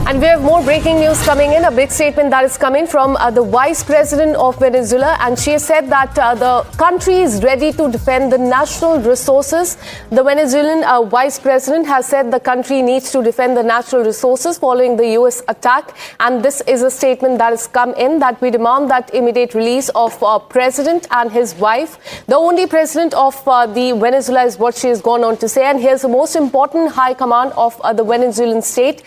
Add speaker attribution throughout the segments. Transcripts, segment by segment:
Speaker 1: And we have more breaking news coming in. A big statement that is coming from the Vice President of Venezuela. And she has said that the country is ready to defend the national resources. The Venezuelan Vice President has said the country needs to defend the natural resources following the U.S. attack. And this is a statement that has come in that we demand that immediate release of President and his wife. The only president of the Venezuela is what she has gone on to say. And here's the most important high command of the Venezuelan state.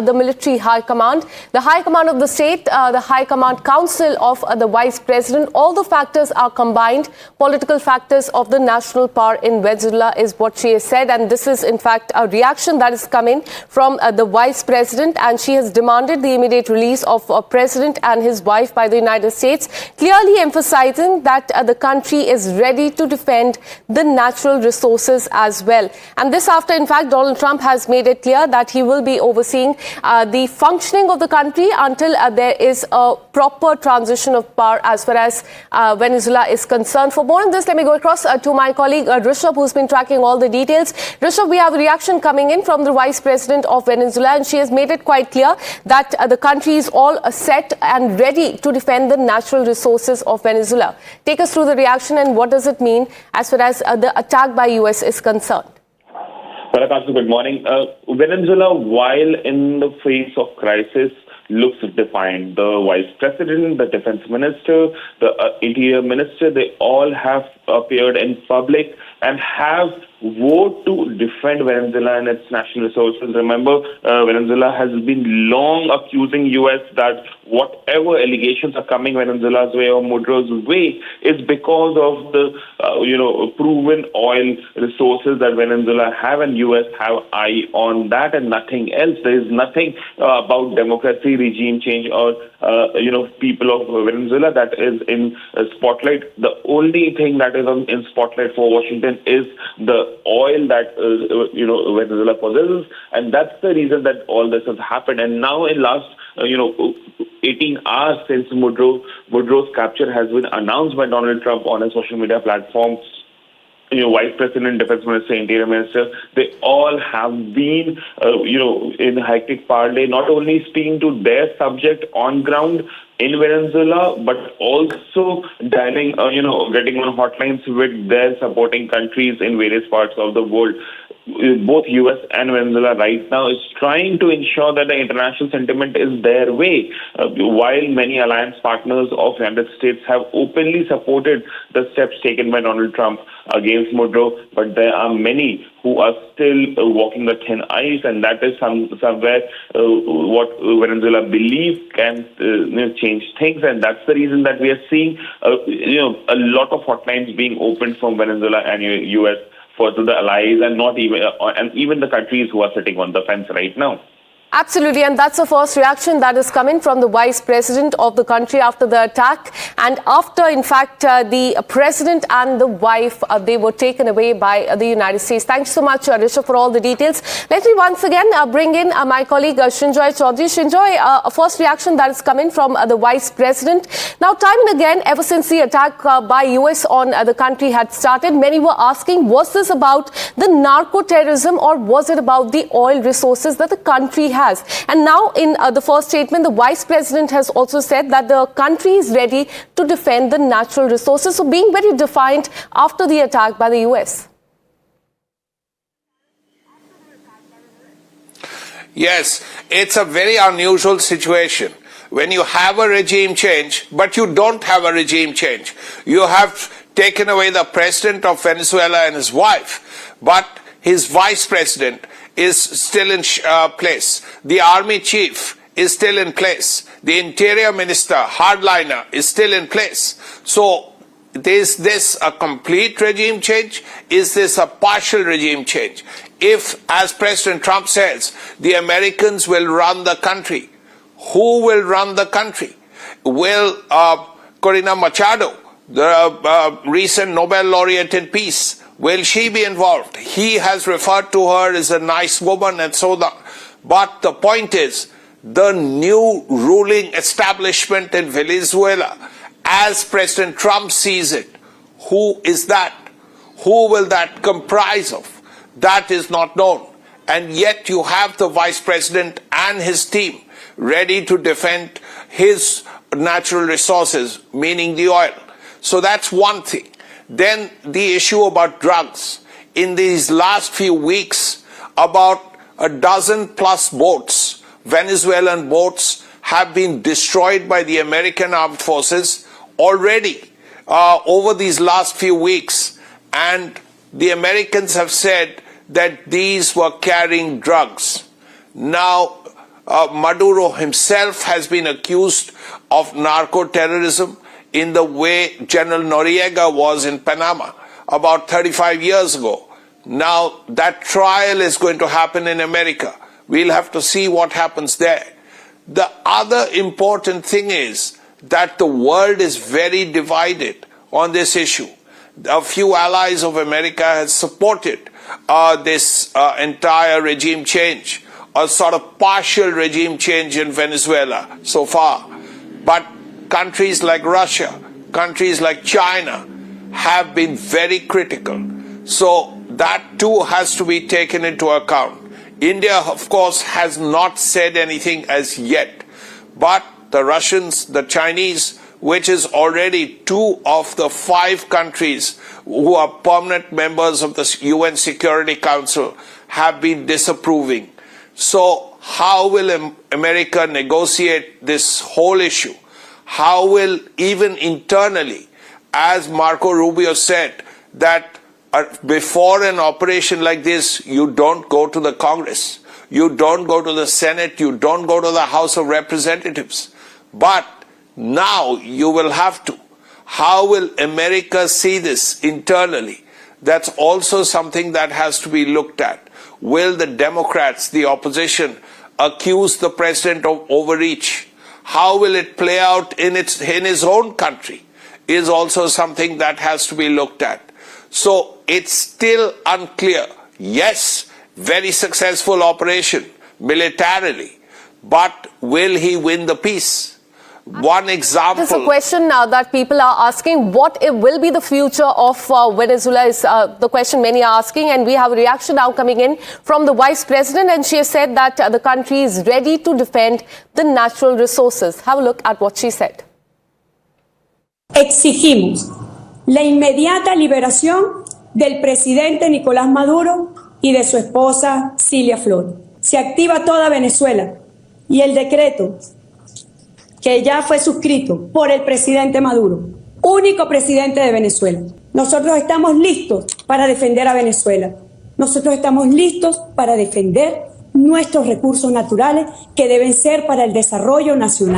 Speaker 1: The military high command, the high command of the state, the high command council of the vice president. All the factors are combined. Political factors of the national power in Venezuela is what she has said. And this is, in fact, a reaction that is coming from the vice president. And she has demanded the immediate release of president and his wife by the United States, clearly emphasizing that the country is ready to defend the natural resources as well. And this after, in fact, Donald Trump has made it clear that he will be overseeing the functioning of the country until there is a proper transition of power as far as Venezuela is concerned. For more on this, let me go across to my colleague Rishabh, who's been tracking all the details. Rishabh, we have a reaction coming in from the Vice President of Venezuela, and she has made it quite clear that the country is all set and ready to defend the natural resources of Venezuela. Take us through the reaction and what does it mean as far as the attack by US is concerned.
Speaker 2: Good morning. Venezuela, while in the face of crisis, looks defiant. The vice president, the defense minister, the interior minister, they all have appeared in public and have vowed to defend Venezuela and its national resources. Remember, Venezuela has been long accusing U.S. that whatever allegations are coming Venezuela's way or Maduro's way is because of the, proven oil resources that Venezuela have, and U.S. have eye on that and nothing else. There is nothing about democracy, regime change, or people of Venezuela that is in spotlight. The only thing that is in spotlight for Washington is the oil that Venezuela possesses, and that's the reason that all this has happened. And now in last 18 hours since Maduro's capture has been announced by Donald Trump on a social media platform, Vice President, Defense Minister, Interior Minister, they all have been, in hectic parley, not only speaking to their subject on ground in Venezuela, but also dialing, getting on hotlines with their supporting countries in various parts of the world. Both U.S. and Venezuela right now is trying to ensure that the international sentiment is their way. While many alliance partners of the United States have openly supported the steps taken by Donald Trump against Maduro, but there are many who are still walking the thin ice, and that is somewhere what Venezuela believes can change things, and that's the reason that we are seeing a lot of hotlines being opened from Venezuela and U.S. for the allies, and not even the countries who are sitting on the fence right now.
Speaker 1: Absolutely, and that's the first reaction that is coming from the vice president of the country after the attack, and after, in fact, the president and the wife, they were taken away by the United States. Thanks so much, Rishabh, for all the details. Let me once again bring in my colleague Shinjoy Chaudhary. Shinjoy, a first reaction that is coming from the vice president. Now, time and again, ever since the attack by US on the country had started, many were asking, was this about the narco-terrorism or was it about the oil resources that the country has? And now in the first statement, the vice president has also said that the country is ready to defend the natural resources. So being very defiant after the attack by the US.
Speaker 3: Yes, it's a very unusual situation when you have a regime change, but you don't have a regime change. You have taken away the president of Venezuela and his wife, but his vice president is still in place. The army chief is still in place. The interior minister, hardliner, is still in place. So is this a complete regime change? Is this a partial regime change? If, as President Trump says, the Americans will run the country, who will run the country? Will Corina Machado, the recent Nobel laureate in peace, will she be involved? He has referred to her as a nice woman and so on. But the point is, the new ruling establishment in Venezuela, as President Trump sees it, who is that? Who will that comprise of? That is not known. and yet you have the vice president and his team ready to defend his natural resources, meaning the oil. So that's one thing. Then the issue about drugs. In these last few weeks, about a dozen plus boats, Venezuelan boats, have been destroyed by the American armed forces already over these last few weeks. And the Americans have said that these were carrying drugs. Now, Maduro himself has been accused of narco-terrorism in the way General Noriega was in Panama about 35 years ago. Now, that trial is going to happen in America. We'll have to see what happens there. The other important thing is that the world is very divided on this issue. A few allies of America have supported this entire regime change, a sort of partial regime change in Venezuela so far. But countries like Russia, countries like China have been very critical. So that too has to be taken into account. India, of course, has not said anything as yet. But the Russians, the Chinese, which is already 2 of the 5 countries who are permanent members of the UN Security Council, have been disapproving. So how will America negotiate this whole issue? How will, even internally, as Marco Rubio said, that before an operation like this, you don't go to the Congress, you don't go to the Senate, you don't go to the House of Representatives. But now you will have to. How will America see this internally? That's also something that has to be looked at. Will the Democrats, the opposition, accuse the president of overreach? How will it play out in his own country is also something that has to be looked at. So it's still unclear. Yes, very successful operation militarily, but will he win the peace? One example.
Speaker 1: This is a question now that people are asking. What will be the future of Venezuela is the question many are asking. And we have a reaction now coming in from the Vice President. And she has said that the country is ready to defend the natural resources. Have a look at what she said.
Speaker 4: Exigimos la inmediata liberación del presidente Nicolás Maduro y de su esposa Cilia Flores. Se activa toda Venezuela y el decreto que ya fue suscrito por el presidente Maduro, único presidente de Venezuela. Nosotros estamos listos para defender a Venezuela. Nosotros estamos listos para defender nuestros recursos naturales que deben ser para el desarrollo nacional.